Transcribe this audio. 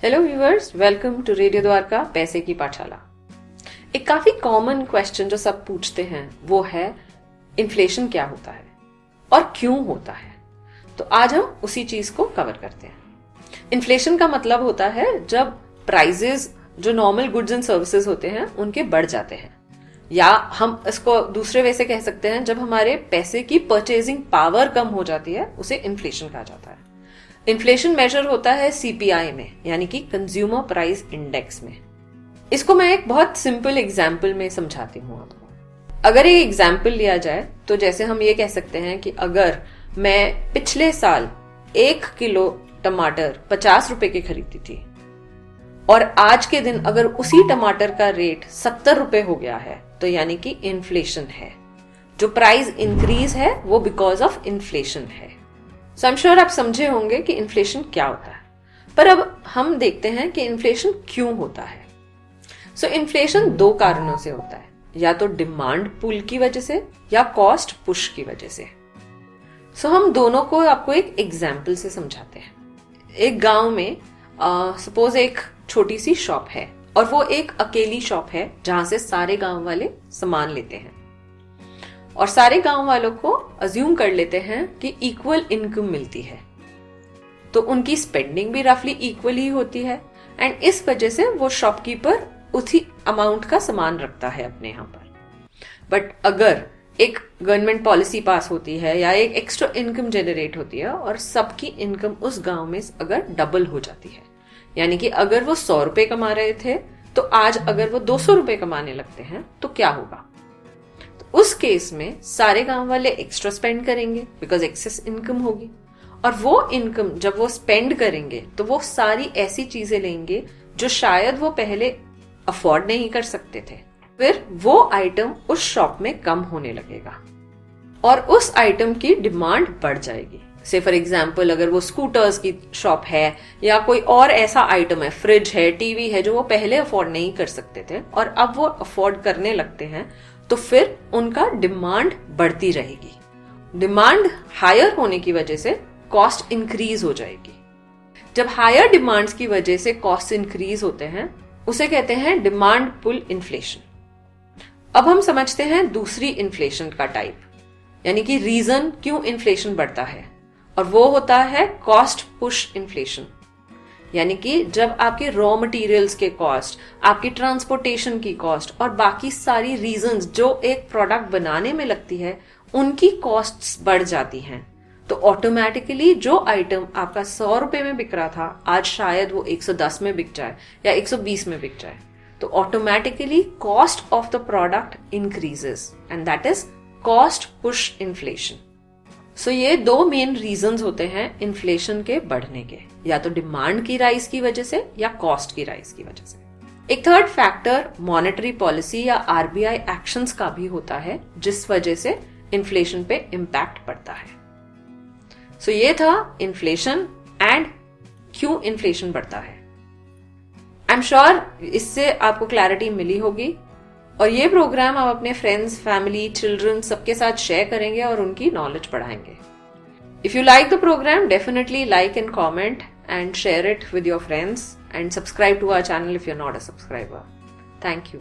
Hello viewers, welcome to radio Dwarka पैसे की पाठशाला। एक काफी कॉमन क्वेश्चन जो सब पूछते हैं वो है इन्फ्लेशन क्या होता है और क्यों होता है। तो आज हम उसी चीज को कवर करते हैं। इन्फ्लेशन का मतलब होता है जब प्राइजेस जो नॉर्मल गुड्स एंड सर्विसेज होते हैं उनके बढ़ जाते हैं, या हम इसको दूसरे वे से कह सकते हैं जब हमारे पैसे की परचेजिंग पावर कम हो जाती है, उसे इन्फ्लेशन कहा जाता है। इन्फ्लेशन मेजर होता है सीपीआई में, यानी कि कंज्यूमर प्राइस इंडेक्स में। इसको मैं एक बहुत सिंपल एग्जाम्पल में समझाती हूँ आपको। अगर ये एग्जाम्पल लिया जाए तो जैसे हम ये कह सकते हैं कि अगर मैं पिछले साल 1 किलो टमाटर 50 रुपए की खरीदी थी और आज के दिन अगर उसी टमाटर का रेट 70 रुपए हो गया है, तो यानी कि इन्फ्लेशन है। जो प्राइस इंक्रीज है वो बिकॉज ऑफ इन्फ्लेशन है। सो आई एम श्योर आप समझे होंगे कि इन्फ्लेशन क्या होता है। पर अब हम देखते हैं कि इन्फ्लेशन क्यों होता है। सो इन्फ्लेशन 2 कारणों से होता है, या तो डिमांड पुल की वजह से या कॉस्ट पुश की वजह से। सो हम दोनों को आपको एक एग्जाम्पल से समझाते हैं। एक गांव में सपोज एक छोटी सी शॉप है और वो एक अकेली शॉप है जहां से सारे गांव वाले सामान लेते हैं, और सारे गांव वालों को अज्यूम कर लेते हैं कि इक्वल इनकम मिलती है, तो उनकी स्पेंडिंग भी रफली इक्वल ही होती है, एंड इस वजह से वो शॉपकीपर उसी अमाउंट का सामान रखता है अपने यहाँ पर। बट अगर एक गवर्नमेंट पॉलिसी पास होती है या एक एक्स्ट्रा इनकम जनरेट होती है और सबकी इनकम उस गांव में अगर डबल हो जाती है, यानी कि अगर वो 100 रुपए कमा रहे थे तो आज अगर वो 200 रुपए कमाने लगते हैं, तो क्या होगा? उस केस में सारे गांव वाले एक्स्ट्रा स्पेंड करेंगे बिकॉज एक्सेस इनकम होगी, और वो इनकम जब वो स्पेंड करेंगे तो वो सारी ऐसी चीजें लेंगे जो शायद वो पहले अफोर्ड नहीं कर सकते थे। फिर वो आइटम उस शॉप में कम होने लगेगा और उस आइटम की डिमांड बढ़ जाएगी। से फॉर एग्जाम्पल अगर वो स्कूटर्स की शॉप है या कोई और ऐसा आइटम है, फ्रिज है, टीवी है, जो वो पहले अफोर्ड नहीं कर सकते थे और अब वो अफोर्ड करने लगते हैं, तो फिर उनका डिमांड बढ़ती रहेगी। डिमांड हायर होने की वजह से कॉस्ट इंक्रीज हो जाएगी। जब हायर डिमांड्स की वजह से कॉस्ट इंक्रीज होते हैं उसे कहते हैं डिमांड पुल इन्फ्लेशन। अब हम समझते हैं दूसरी इन्फ्लेशन का टाइप, यानी कि रीजन क्यों इन्फ्लेशन बढ़ता है, और वो होता है कॉस्ट पुश इन्फ्लेशन। यानी कि जब आपके रॉ मटेरियल्स के कॉस्ट, आपकी ट्रांसपोर्टेशन की कॉस्ट और बाकी सारी रीजंस जो एक प्रोडक्ट बनाने में लगती है उनकी कॉस्ट्स बढ़ जाती हैं, तो ऑटोमेटिकली जो आइटम आपका 100 रुपए में बिक रहा था आज शायद वो 110 में बिक जाए या 120 में बिक जाए, तो automatically cost of the product increases and that is cost push inflation. So ये 2 मेन रीजंस होते हैं इन्फ्लेशन के बढ़ने के, या तो डिमांड की राइज की वजह से या कॉस्ट की राइज की वजह से। एक थर्ड फैक्टर मॉनेटरी पॉलिसी या आरबीआई एक्शंस का भी होता है, जिस वजह से इन्फ्लेशन पे इम्पैक्ट पड़ता है। सो ये था इन्फ्लेशन एंड क्यों इन्फ्लेशन बढ़ता है। आई एम श्योर इससे आपको क्लैरिटी मिली होगी, और ये प्रोग्राम आप अपने फ्रेंड्स, फैमिली, चिल्ड्रन सबके साथ शेयर करेंगे और उनकी नॉलेज बढ़ाएंगे। If you like the programme, definitely like and comment and share it with your friends and subscribe to our channel if you're not a subscriber. Thank you.